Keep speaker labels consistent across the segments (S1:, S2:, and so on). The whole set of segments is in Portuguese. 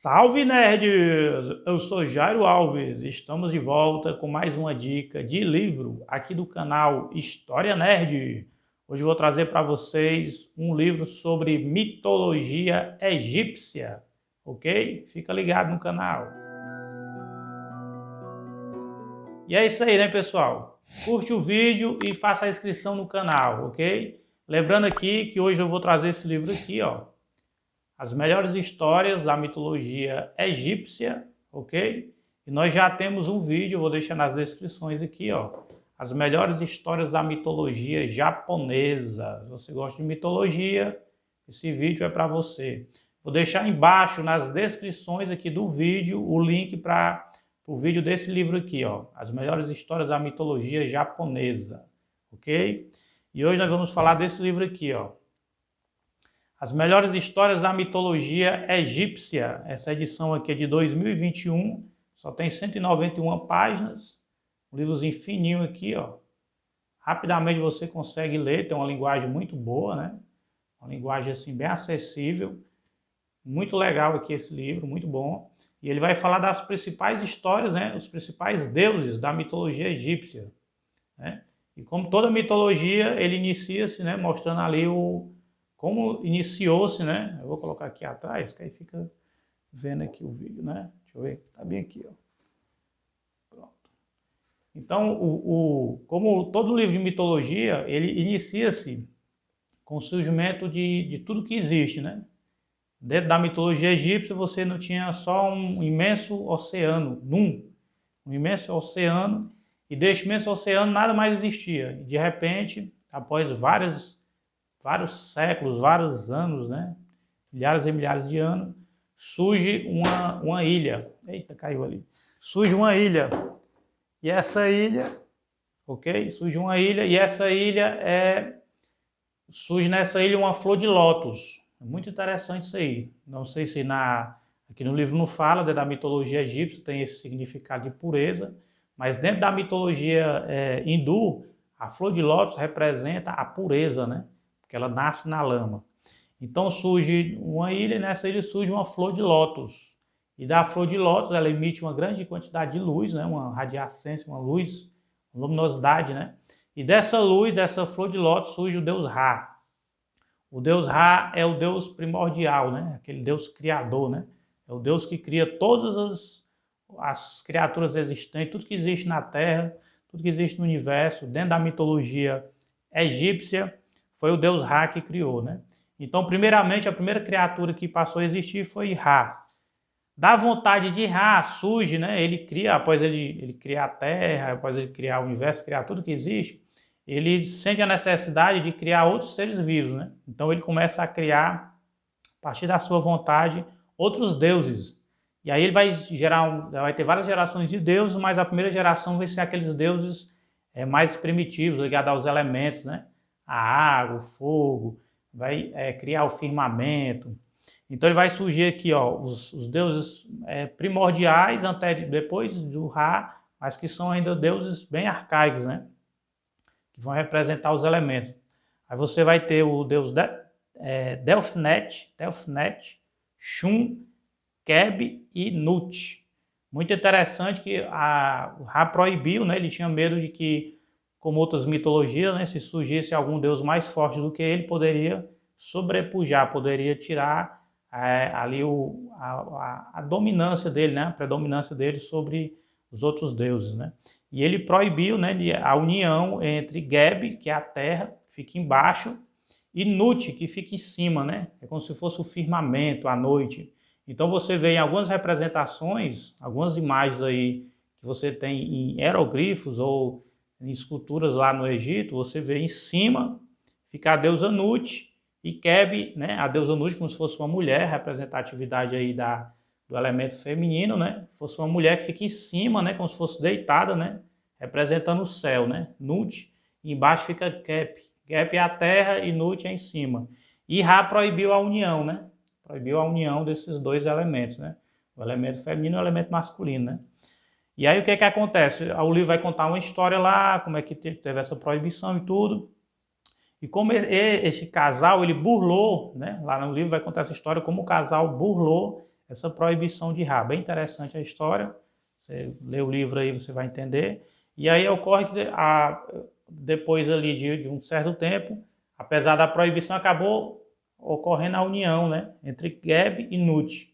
S1: Salve nerds! Eu sou Jairo Alves, estamos de volta com mais uma dica de livro aqui do canal História Nerd. Hoje eu vou trazer para vocês um livro sobre mitologia egípcia, ok? Fica ligado no canal. E é isso aí, né, pessoal? Curte o vídeo e faça a inscrição no canal, ok? Lembrando aqui que hoje eu vou trazer esse livro aqui, ó. As melhores histórias da mitologia egípcia, ok? E nós já temos um vídeo, vou deixar nas descrições aqui, ó. As melhores histórias da mitologia japonesa. Se você gosta de mitologia, esse vídeo é para você. Vou deixar embaixo nas descrições aqui do vídeo o link para o vídeo desse livro aqui, ó. As melhores histórias da mitologia japonesa, ok? E hoje nós vamos falar desse livro aqui, ó. As melhores histórias da mitologia egípcia. Essa edição aqui é de 2021, só tem 191 páginas. Um livrozinho fininho aqui, ó. Rapidamente você consegue ler, tem uma linguagem muito boa, né? Uma linguagem assim bem acessível. Muito legal aqui esse livro, muito bom. E ele vai falar das principais histórias, né? Os principais deuses da mitologia egípcia, né? E como toda mitologia, ele inicia-se, né, mostrando ali como iniciou-se, né? Eu vou colocar aqui atrás, que aí fica vendo aqui o vídeo, né? Deixa eu ver, tá bem aqui, ó. Pronto. Então, como todo livro de mitologia, ele inicia-se com o surgimento de tudo que existe, né? Dentro da mitologia egípcia, você não tinha só um imenso oceano, um imenso oceano, e deste imenso oceano nada mais existia. E de repente, após vários séculos, vários anos, né? Milhares e milhares de anos, surge uma ilha. Eita, caiu ali. Surge uma ilha. E essa ilha, ok? Surge uma ilha e essa ilha surge nessa ilha uma flor de lótus. É muito interessante isso aí. Não sei se aqui no livro não fala, da mitologia egípcia tem esse significado de pureza, mas dentro da mitologia hindu, a flor de lótus representa a pureza, né? Porque ela nasce na lama. Então surge uma ilha e nessa ilha surge uma flor de lótus. E da flor de lótus ela emite uma grande quantidade de luz, né? Uma radiescência, uma luz, uma luminosidade, né? E dessa luz, dessa flor de lótus, surge o deus Ra. O deus Ra é o deus primordial, né? Aquele deus criador, né? É o deus que cria todas as criaturas existentes, tudo que existe na Terra, tudo que existe no universo, dentro da mitologia egípcia, foi o deus Ra que criou, né? Então, primeiramente, a primeira criatura que passou a existir foi Ra. Da vontade de Ra surge, né? Ele cria, após ele criar a Terra, após ele criar o universo, criar tudo que existe, ele sente a necessidade de criar outros seres vivos, né? Então ele começa a criar, a partir da sua vontade, outros deuses. E aí ele vai ter várias gerações de deuses, mas a primeira geração vai ser aqueles deuses mais primitivos, ligados aos elementos, né? A água, o fogo, vai criar o firmamento. Então ele vai surgir aqui, ó, os deuses primordiais, depois do Ra, mas que são ainda deuses bem arcaicos, né? Que vão representar os elementos. Aí você vai ter o deus Delfnet, Shum, Keb e Nut. Muito interessante que o Ra proibiu, né? Ele tinha medo de que, como outras mitologias, né, se surgisse algum deus mais forte do que ele, poderia sobrepujar, poderia tirar ali a dominância dele, né? A predominância dele sobre os outros deuses, né? E ele proibiu, né, a união entre Geb, que é a terra, que fica embaixo, e Nut, que fica em cima, né? É como se fosse o firmamento, a noite. Então você vê em algumas representações, algumas imagens aí que você tem em hieroglifos ou em esculturas lá no Egito, você vê em cima fica a deusa Nut e Keb, né, a deusa Nut como se fosse uma mulher, representatividade aí do elemento feminino, né? Fosse uma mulher que fica em cima, né, como se fosse deitada, né, representando o céu, né? Nut, e embaixo fica Keb. Keb é a terra e Nut é em cima. E Ra proibiu a união, né? Proibiu a união desses dois elementos, né? O elemento feminino e o elemento masculino, né? E aí o que é que acontece? O livro vai contar uma história lá, como é que teve essa proibição e tudo. E como esse casal, ele burlou, né? Lá no livro vai contar essa história, como o casal burlou essa proibição de Ra. Bem interessante a história, você lê o livro aí, você vai entender. E aí ocorre que depois ali de um certo tempo, apesar da proibição, acabou ocorrendo a união, né, entre Geb e Nut.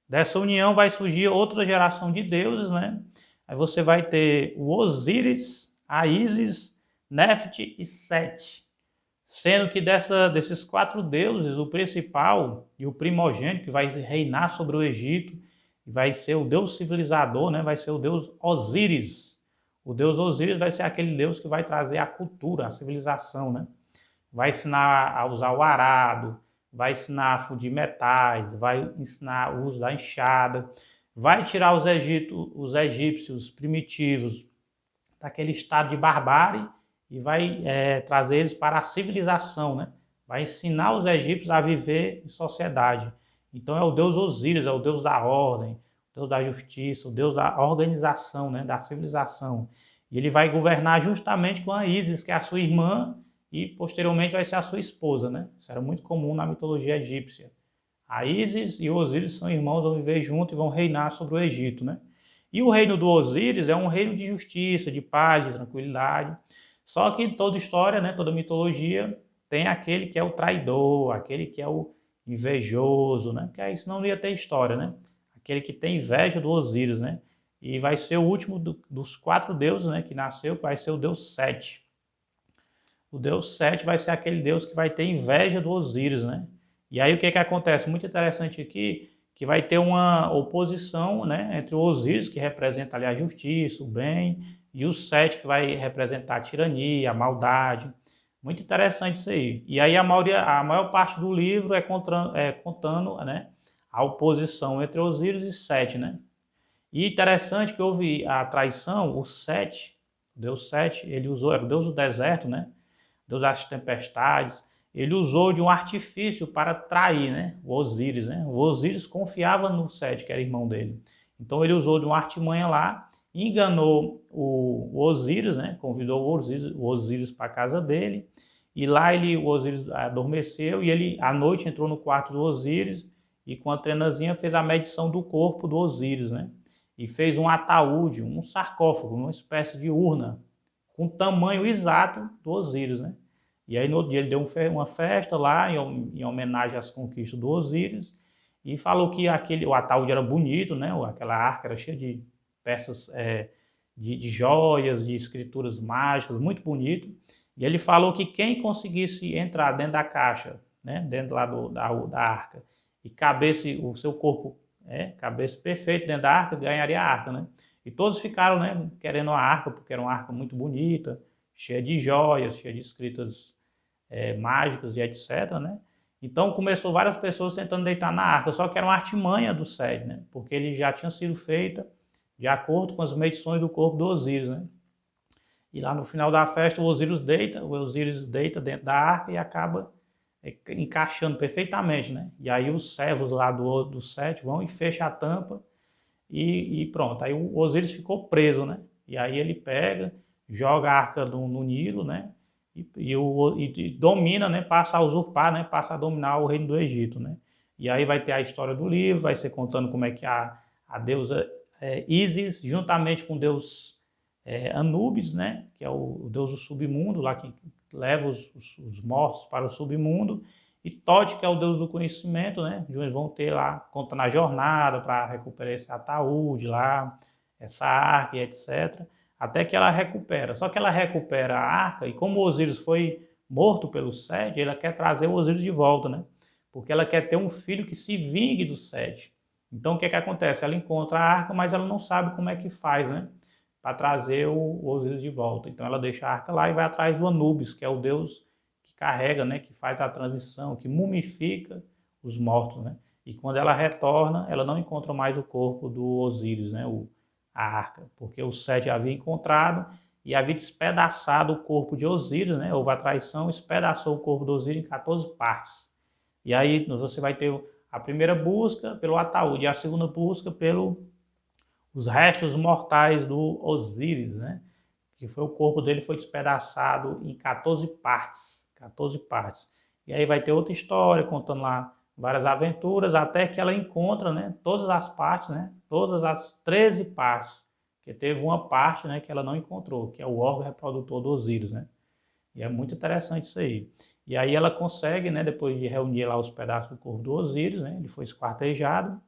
S1: Dessa união vai surgir outra geração de deuses, né? Aí você vai ter o Osíris, a Ísis, Nefte e Sete. Sendo que desses 4 deuses, o principal e o primogênito que vai reinar sobre o Egito, vai ser o deus civilizador, né? Vai ser o deus Osíris. O deus Osíris vai ser aquele deus que vai trazer a cultura, a civilização, né? Vai ensinar a usar o arado, vai ensinar a fundir metais, vai ensinar o uso da enxada, vai tirar os egípcios primitivos daquele estado de barbárie e vai trazer eles para a civilização, né? Vai ensinar os egípcios a viver em sociedade. Então é o deus Osíris, é o deus da ordem, o deus da justiça, o deus da organização, né? Da civilização. E ele vai governar justamente com a Ísis, que é a sua irmã, e posteriormente vai ser a sua esposa, né? Isso era muito comum na mitologia egípcia. A Ísis e o Osíris são irmãos, vão viver juntos e vão reinar sobre o Egito, né? E o reino do Osíris é um reino de justiça, de paz, de tranquilidade. Só que toda história, né, toda mitologia tem aquele que é o traidor, aquele que é o invejoso, né? Porque aí senão não ia ter história, né? Aquele que tem inveja do Osíris, né? E vai ser o último dos 4 deuses, né, que nasceu, vai ser o deus Sete. O deus Sete vai ser aquele deus que vai ter inveja do Osíris, né? E aí o que acontece? Muito interessante aqui, que vai ter uma oposição, né, entre o Osíris, que representa ali a justiça, o bem, e o Sete, que vai representar a tirania, a maldade. Muito interessante isso aí. E aí a maior parte do livro é contando, né, a oposição entre Osíris e Sete, né? E interessante que houve a traição, o Sete, o deus Sete, ele usou, era o deus do deserto, né? Deus das tempestades, ele usou de um artifício para trair, né, o Osíris, né? O Osíris confiava no Sete, que era irmão dele. Então ele usou de uma artimanha lá, enganou o Osíris, né? Convidou o Osíris para a casa dele, e lá o Osíris adormeceu e ele à noite entrou no quarto do Osíris e com a trenazinha fez a medição do corpo do Osíris, né? E fez um ataúde, um sarcófago, uma espécie de urna com o tamanho exato do Osíris, né? E aí no outro dia ele deu uma festa lá em homenagem às conquistas do Osíris e falou que o ataúde era bonito, né? Aquela arca era cheia de peças de joias, de escrituras mágicas, muito bonito. E ele falou que quem conseguisse entrar dentro da caixa, né? Dentro lá da arca e cabesse o seu corpo, cabesse perfeito dentro da arca, ganharia a arca, né? E todos ficaram, né, querendo a arca, porque era uma arca muito bonita, cheia de joias, cheia de escritas mágicas e etc, né? Então começou várias pessoas tentando deitar na arca, só que era uma artimanha do Sete, né? Porque ele já tinha sido feita de acordo com as medições do corpo do Osíris, né? E lá no final da festa o Osíris deita dentro da arca e acaba encaixando perfeitamente, né? E aí os servos lá do Sete vão e fecham a tampa e pronto. Aí o Osíris ficou preso, né? E aí ele pega, joga a arca no Nilo, né? E domina, né? Passa a usurpar, né? Passa a dominar o reino do Egito, né? E aí vai ter a história do livro, vai ser contando como é que a deusa Ísis, juntamente com o deus Anubis, né? Que é o deus do submundo, lá que leva os mortos para o submundo, e Tote, que é o deus do conhecimento, né? Eles vão ter lá, contando a jornada para recuperar esse ataúde lá, essa arca e etc. Até que ela recupera. Só que ela recupera a arca, e como o Osíris foi morto pelo Sete, ela quer trazer o Osíris de volta, né? Porque ela quer ter um filho que se vingue do Sete. Então o que acontece? Ela encontra a arca, mas ela não sabe como é que faz, né? Para trazer o Osíris de volta. Então ela deixa a arca lá e vai atrás do Anubis, que é o deus que carrega, né, que faz a transição, que mumifica os mortos, né? E quando ela retorna, ela não encontra mais o corpo do Osíris, né, a arca, porque o Sete havia encontrado e havia despedaçado o corpo de Osíris, né? Houve a traição, espedaçou o corpo do Osíris em 14 partes. E aí você vai ter a primeira busca pelo ataúde e a segunda busca os restos mortais do Osíris, né? Que foi o corpo dele foi despedaçado em 14 partes. 14 partes. E aí vai ter outra história contando lá várias aventuras, até que ela encontra, né, todas as partes, né, todas as 13 partes, que teve uma parte, né, que ela não encontrou, que é o órgão reprodutor do Osíris, né, e é muito interessante isso aí. E aí ela consegue, né, depois de reunir lá os pedaços do corpo do Osíris, né, ele foi esquartejado,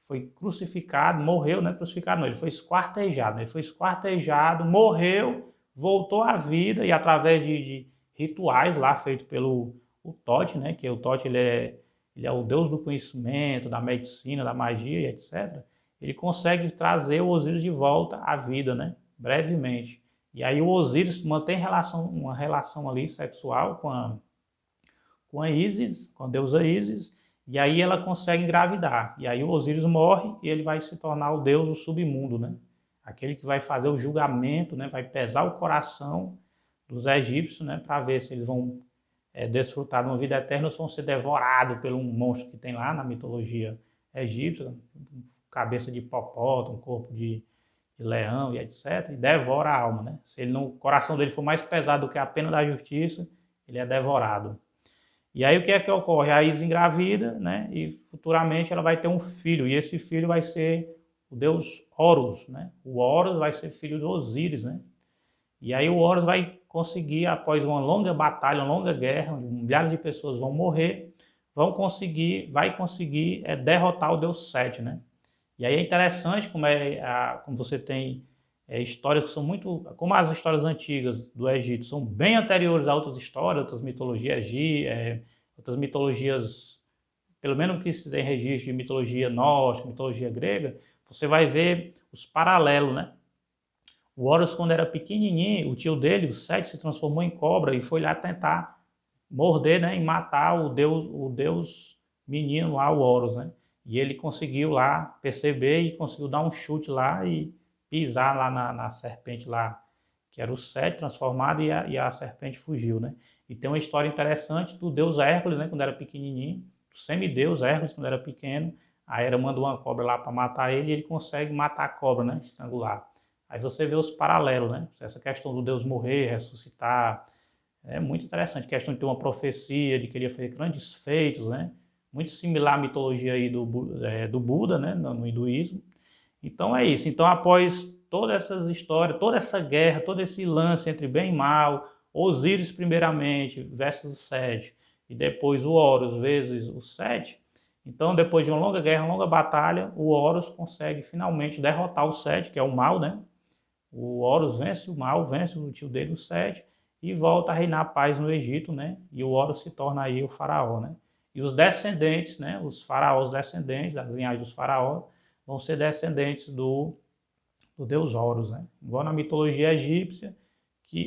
S1: foi crucificado, morreu, né, crucificado não, ele foi esquartejado, né, ele foi esquartejado, morreu, voltou à vida e através de rituais lá feitos pelo o Tote, né, que o Tote ele é o deus do conhecimento, da medicina, da magia e etc. Ele consegue trazer o Osíris de volta à vida, né, brevemente. E aí o Osíris mantém uma relação ali sexual com a Ísis, com a deusa Ísis, e aí ela consegue engravidar. E aí o Osíris morre e ele vai se tornar o deus do submundo, né? Aquele que vai fazer o julgamento, né? Vai pesar o coração dos egípcios, né? Para ver se eles vão desfrutar de uma vida eterna ou se vão ser devorados por um monstro que tem lá na mitologia egípcia, cabeça de hipopótamo, corpo de leão e etc. E devora a alma, né? Se ele não, o coração dele for mais pesado do que a pena da justiça, ele é devorado. E aí o que é que ocorre? A Isis engravida, né? E futuramente ela vai ter um filho, e esse filho vai ser o deus Horus, né? O Horus vai ser filho do Osíris, né? E aí o Horus vai conseguir, após uma longa batalha, uma longa guerra, onde milhares de pessoas vão morrer, vai conseguir derrotar o deus Sete, né? E aí é interessante como você tem histórias que são muito, como as histórias antigas do Egito são bem anteriores a outras histórias, outras mitologias, pelo menos que se tem registro de mitologia nórdica, mitologia grega, você vai ver os paralelos, né? O Horus, quando era pequenininho, o tio dele, o Sete, se transformou em cobra e foi lá tentar morder, né, e matar o deus menino lá, o Horus, né? E ele conseguiu lá perceber e conseguiu dar um chute lá e pisar lá na serpente lá, que era o Sete transformado e a serpente fugiu, né? E tem uma história interessante do deus Hércules, né, quando era pequenininho, do semideus Hércules, quando era pequeno, a Hera manda uma cobra lá para matar ele e ele consegue matar a cobra, né, estrangular. Aí você vê os paralelos, né? Essa questão do Deus morrer, ressuscitar, é muito interessante. A questão de ter uma profecia, de que ele ia fazer grandes feitos, né? Muito similar à mitologia aí do Buda, né? No hinduísmo. Então é isso. Então após todas essas histórias, toda essa guerra, todo esse lance entre bem e mal, Osíris primeiramente versus o Sete, e depois o Horus vezes o Sete, então depois de uma longa guerra, uma longa batalha, o Horus consegue finalmente derrotar o Sete, que é o mal, né? O Horus vence o mal, vence o tio dele, o Sete, e volta a reinar a paz no Egito, né? E o Horus se torna aí o faraó, né? E os descendentes, né? Os faraós descendentes, das linhagens dos faraós, vão ser descendentes do deus Horus, né? Igual na mitologia egípcia,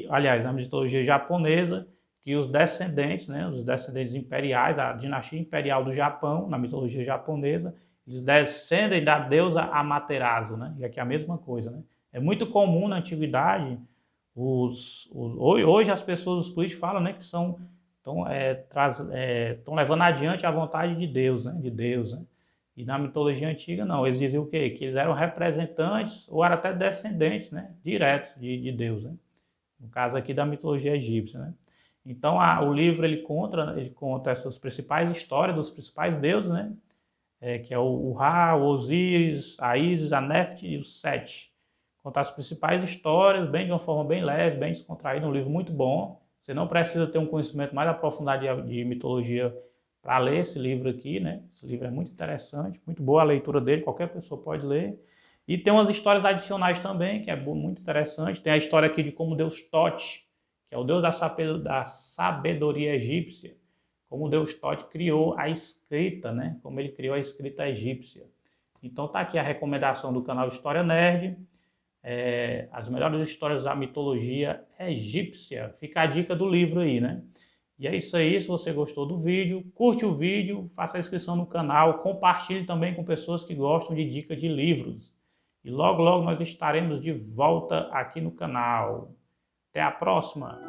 S1: aliás, na mitologia japonesa, que os descendentes, né? Os descendentes imperiais, a dinastia imperial do Japão, na mitologia japonesa, eles descendem da deusa Amaterasu, né? E aqui é a mesma coisa, né? É muito comum na antiguidade, hoje as pessoas, os políticos falam, né, que estão levando adiante a vontade de Deus, né, né? E na mitologia antiga não, eles diziam o quê? Que eles eram representantes ou eram até descendentes, né, diretos de Deus, né? No caso aqui da mitologia egípcia, né? Então o livro ele conta essas principais histórias dos principais deuses, né? Que é o Ra, o Osíris, a Ísis, a Nefti e o Sete. Contar as principais histórias, bem de uma forma bem leve, bem descontraída, um livro muito bom. Você não precisa ter um conhecimento mais aprofundado de mitologia para ler esse livro aqui, né? Esse livro é muito interessante, muito boa a leitura dele, qualquer pessoa pode ler. E tem umas histórias adicionais também, que é muito interessante. Tem a história aqui de como Deus Tote, que é o deus da sabedoria egípcia, como Deus Tote criou a escrita, né? Como ele criou a escrita egípcia. Então tá aqui a recomendação do canal História Nerd, as melhores histórias da mitologia egípcia. Fica a dica do livro aí, né? E é isso aí, se você gostou do vídeo, curte o vídeo, faça a inscrição no canal, compartilhe também com pessoas que gostam de dicas de livros. E logo, logo nós estaremos de volta aqui no canal. Até a próxima!